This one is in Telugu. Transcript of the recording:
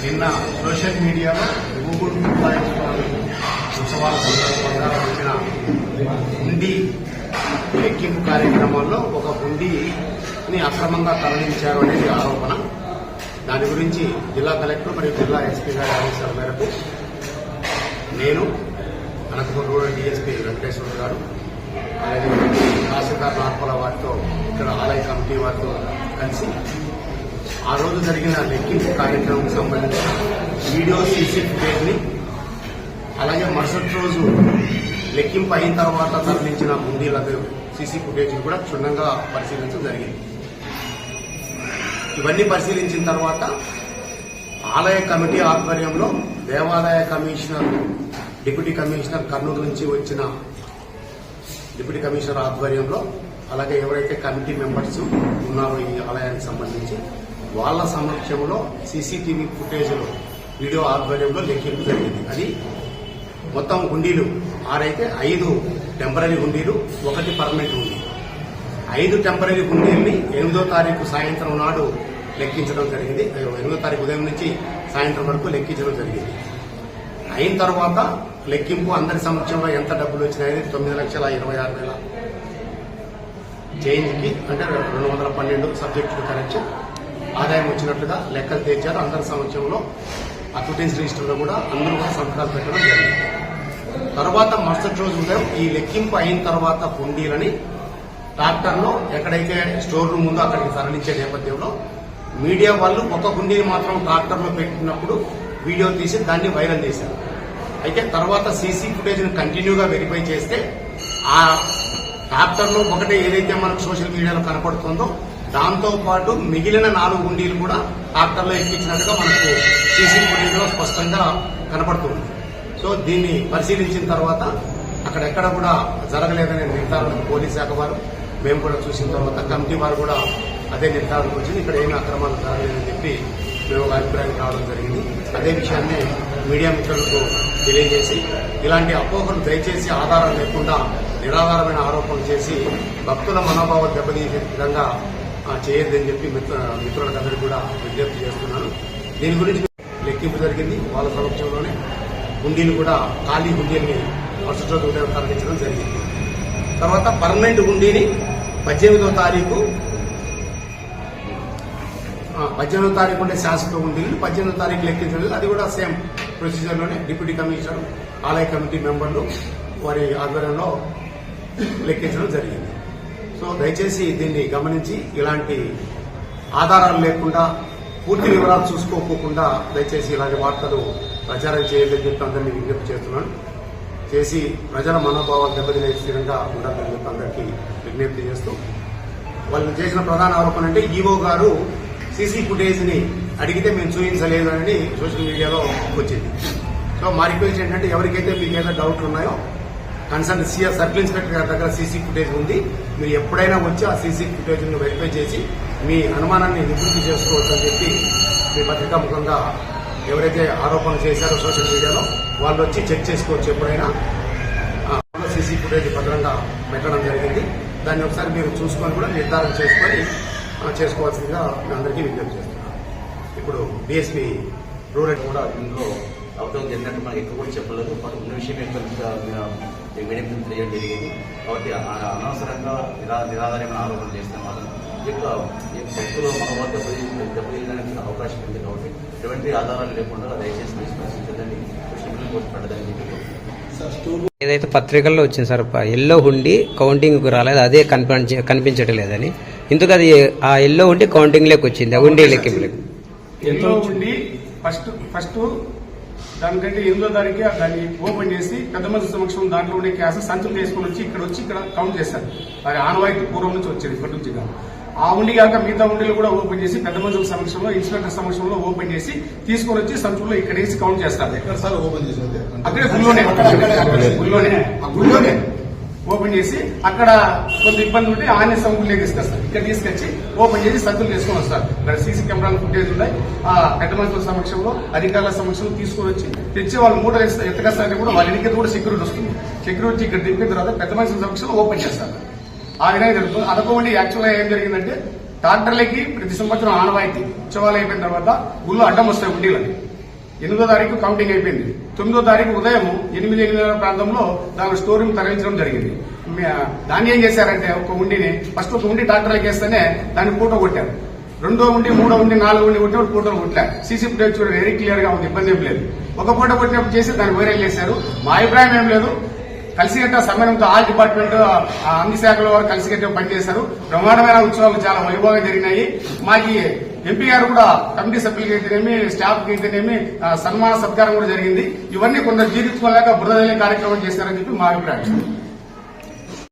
నిన్న సోషల్ మీడియాలో గూగుల్ ఉత్సవాల సందర్భంగా వచ్చిన హుండీ లెక్కింపు కార్యక్రమంలో ఒక హుండీని అక్రమంగా తరలించారు అనేది ఆరోపణ. దాని గురించి జిల్లా కలెక్టర్ మరియు జిల్లా ఎస్పీ గారి ఆదేశాల మేరకు నేను అనంతపురం రూరల్ డీఎస్పీ వెంకటేశ్వర గారు అలాగే తహసీల్దార్ నార్పల వారితో ఇక్కడ ఆలయ కమిటీ వారితో కలిసి ఆ రోజు జరిగిన లెక్కింపు కార్యక్రమం సంబంధించిన వీడియో సీసీ ఫుటేజ్ని అలాగే మరుసటి రోజు లెక్కింపు అయిన తర్వాత తరలించిన హుండీల సీసీ ఫుటేజ్ని కూడా క్షుణ్ణంగా పరిశీలించడం జరిగింది. ఇవన్నీ పరిశీలించిన తర్వాత ఆలయ కమిటీ ఆధ్వర్యంలో దేవాదాయ కమిషనర్ డిప్యూటీ కమిషనర్ కర్నూలు నుంచి వచ్చిన డిప్యూటీ కమిషనర్ ఆధ్వర్యంలో అలాగే ఎవరైతే కమిటీ మెంబర్స్ ఉన్నారో ఈ ఆలయానికి సంబంధించి వాళ్ళ సమక్షంలో సీసీటీవీ ఫుటేజ్లో వీడియో ఆధ్వర్యంలో లెక్కింపు జరిగింది. అది మొత్తం హుండీలు 6 అయితే 5 టెంపరీ హుండీలు, 1 పర్మనెంట్ హుండీ. 5 టెంపరీ హుండీల్ని 8వ తారీఖు సాయంత్రం నాడు లెక్కించడం జరిగింది. 8వ తారీఖు ఉదయం నుంచి సాయంత్రం వరకు లెక్కించడం జరిగింది. అయిన తర్వాత లెక్కింపు అందరి సమక్షంలో ఎంత డబ్బులు వచ్చినాయి 9,26,000 చేంజ్కి అంటే 212 సబ్జెక్టులు కరెక్షన్ ఆదాయం వచ్చినట్లుగా లెక్కలు తెచ్చారు. అందరి సమక్షంలో అక్విటెన్స్ రిజిస్టర్లో కూడా అందరూ కూడా సంతకాలు పెట్టడం జరిగింది. తర్వాత మరుసటి రోజు ఉదయం ఈ లెక్కింపు అయిన తర్వాత హుండీలని ట్రాక్టర్లో ఎక్కడైతే స్టోర్ రూమ్ ఉందో అక్కడికి తరలించే నేపథ్యంలో మీడియా వాళ్ళు ఒక హుండీని మాత్రం ట్రాక్టర్లో పెట్టినప్పుడు వీడియో తీసి దాన్ని వైరల్ చేశారు. అయితే తర్వాత సీసీ ఫుటేజ్ని కంటిన్యూగా వెరిఫై చేస్తే ఆ ట్రాక్టర్లో ఒకటే ఏదైతే మనకు సోషల్ మీడియాలో కనపడుతుందో దాంతో పాటు మిగిలిన 4 హుండీలు కూడా ట్రాక్టర్లో ఎక్కించినట్టుగా మనకు సీసీ ఫుటేజ్లో స్పష్టంగా కనపడుతుంది. సో దీన్ని పరిశీలించిన తర్వాత అక్కడెక్కడ కూడా జరగలేదనే నిర్ధారణకు పోలీస్ శాఖ వారు మేము కూడా చూసిన తర్వాత కమిటీ వారు కూడా అదే నిర్ధారణకు వచ్చింది. ఇక్కడ ఏమీ అక్రమాలు జరగలేదని చెప్పి మేము ఒక అభిప్రాయానికి రావడం జరిగింది. అదే విషయాన్ని మీడియా మిత్రులకు తెలియజేసి ఇలాంటి అపోహలు దయచేసి ఆధారం లేకుండా నిరాధారమైన ఆరోపణలు చేసి భక్తుల మనోభావం దెబ్బతీసే విధంగా చేయొద్దని చెప్పి మిత్రులందరికీ కూడా విజ్ఞప్తి చేస్తున్నాను. దీని గురించి లెక్కింపు జరిగింది. వాళ్ళ సమక్షంలోనే హుండీలు కూడా ఖాళీ హుండీని మరుసటి రోజు ఉదయం తరలించడం జరిగింది. తర్వాత పర్మనెంట్ హుండీని 18వ తారీఖు ఉండే శాసక హుండీలు 18వ తారీఖు లెక్కించడం. అది కూడా సేమ్ ప్రొసీజర్లోనే డిప్యూటీ కమిషనర్ ఆలయ కమిటీ మెంబర్లు వారి ఆధ్వర్యంలో లెక్కించడం జరిగింది. సో దయచేసి దీన్ని గమనించి ఇలాంటి ఆధారాలు లేకుండా పూర్తి వివరాలు చూసుకోకుండా దయచేసి ఇలాంటి వార్తలు ప్రచారం చేయలేదని చెప్పి అందరినీ విజ్ఞప్తి చేస్తున్నాను. చేసి ప్రజల మనోభావాలు దెబ్బతినే స్థిరంగా ఉండాలని చెప్పి అందరికీ విజ్ఞప్తి చేస్తూ వాళ్ళు చేసిన ప్రధాన ఆరోపణ అంటే ఈవో గారు సీసీ ఫుటేజ్ ని అడిగితే మేము చూపించలేదు అని సోషల్ మీడియాలో వచ్చింది. సో మా రిక్వెస్ట్ ఏంటంటే ఎవరికైతే మీకైతే డౌట్లు ఉన్నాయో కన్సర్న్ సర్కిల్ ఇన్స్పెక్టర్ గారి దగ్గర సీసీ ఫుటేజ్ ఉంది. మీరు ఎప్పుడైనా వచ్చి ఆ సీసీ ఫుటేజ్ ను వెరిఫై చేసి మీ అనుమానాన్ని నివృత్తి చేసుకోవచ్చు అని చెప్పి మీ పత్రికాముఖంగా ఎవరైతే ఆరోపణలు చేశారో సోషల్ మీడియాలో వాళ్ళు వచ్చి చెక్ చేసుకోవచ్చు. ఎప్పుడైనా సీసీ ఫుటేజ్ భద్రంగా పెట్టడం జరిగింది. దాన్ని ఒకసారి మీరు చూసుకొని కూడా నిర్ధారణ చేసుకొని చేసుకోవాల్సిందిగా మీ అందరికీ విజ్ఞప్తి చేస్తున్నాను. ఇప్పుడు డిఎస్పీ రూరల్ కూడా ఇందులో అవతలం జరిగినట్టు మనకి ఎక్కువ కూడా చెప్పలేదు. బట్ ఉన్న విషయం మీడియం తెలియడం జరిగింది. కాబట్టి అనవసరంగా నిరాధారమైన ఆరోపణలు చేస్తే మాత్రం ఎక్కువ భక్తులు మన వద్ద దెబ్బతీయడానికి అవకాశం ఉంది. కాబట్టి ఎటువంటి ఆధారాలు లేకుండా దయచేసి విశ్వసించదండి, పడ్డదని చెప్పి ఏదైతే పత్రికల్లో వచ్చింది సార్ ఎల్లో హుండీ కౌంటింగ్కు రాలేదు, అదే కనిపించట్లేదని. ఇందుకు అది ఆ ఎల్లో హుండీ కౌంటింగ్ లేక వచ్చింది, ఆ హుండీ లెక్కింపు ఎల్లో హుండీ ఫస్ట్ దానికంటే 8వ తారీఖు దాన్ని ఓపెన్ చేసి పెద్ద మనుషుల సమక్షంలో దాంట్లో ఉండే క్యాస్ సంచులు తీసుకొని వచ్చి ఇక్కడ కౌంట్ చేస్తారు. అది ఆనవాయితీ పూర్వం నుంచి వచ్చేది, ఇప్పటి నుంచి కాదు. ఆ ఉండి కాక మిగతా ఉండిలు కూడా ఓపెన్ చేసి పెద్ద మనుషుల సమక్షంలో ఇన్స్పెక్టర్ సమక్షంలో ఓపెన్ చేసి తీసుకొని వచ్చి సంచుల్లో ఇక్కడ వేసి కౌంట్ చేస్తారు. అక్కడే గుళ్ళోనే ఓపెన్ చేసి అక్కడ కొంత ఇబ్బంది ఉంటే ఆనే సంఖ్యలు తీసుకొస్తారు. ఇక్కడ తీసుకొచ్చి ఓపెన్ చేసి సంచులు తీసుకొని వస్తారు. ఇక్కడ సీసీ కెమెరాలు ఫుటేజ్ ఉన్నాయి. ఆ పెద్ద మనుషుల సమక్షంలో అధికారుల సమక్షంలో తీసుకొని వచ్చి తెచ్చి వాళ్ళు మూటలు ఎత్తకొస్తారంటే కూడా వాళ్ళ ఎన్నికలు కూడా సెక్యూరిటీ వస్తుంది. సెక్యూరిటీ ఇక్కడ దింపిన తర్వాత పెద్ద మనుషుల సమక్షంలో ఓపెన్ చేస్తారు. ఆ విధంగా జరుగుతుంది. అదొకటి యాక్చువల్గా ఏం జరిగిందంటే ట్రాక్టర్లకి ప్రతి సంవత్సరం ఆనవాయితీ ఉత్సవాలు అయిపోయిన తర్వాత గుళ్ళు అడ్డం వస్తాయి ఉండీలని. 8వ తారీఖు కౌంటింగ్ అయిపోయింది. 9వ తారీఖు ఉదయం 8 ప్రాంతంలో దాని స్టోర్ రూమ్ తరలించడం జరిగింది. దాన్ని ఏం చేశారంటే ఒక ఉండిని ఫస్ట్ ఒక ఉండి డాక్టర్లకు వేస్తేనే దాన్ని ఫోటో కొట్టారు. 2వ ఉండి, 3వ ఉండి, 4వ ఉండి కొట్టినప్పుడు ఫోటోలు కొట్టారు. సీసీ ఫుటేజ్ చూడండి, వెరీ క్లియర్ గా ఉంది, ఇబ్బంది ఏం లేదు. ఒక ఫోటో కొట్టినప్పుడు చేసి దాన్ని వైరల్ చేశారు. మా అభిప్రాయం ఏం లేదు, కలిసికట్ట సమన్వయంతో ఆల్ డిపార్ట్మెంట్ అన్ని శాఖల వారు కలిసికట్ట పనిచేశారు. బ్రహ్మాండమైన ఉత్సవాలు చాలా వైభవంగా జరిగినాయి. మాకి ఎంపీ గారు కూడా కమిటీ సభ్యులకి అయితేనేమి, స్టాఫ్ కి అయితేనేమి సన్మాన సత్కారం కూడా జరిగింది. ఇవన్నీ కొందరు జీర్ణించుకోలేక బురద కార్యక్రమం చేశారని చెప్పి మా అభిప్రాయం.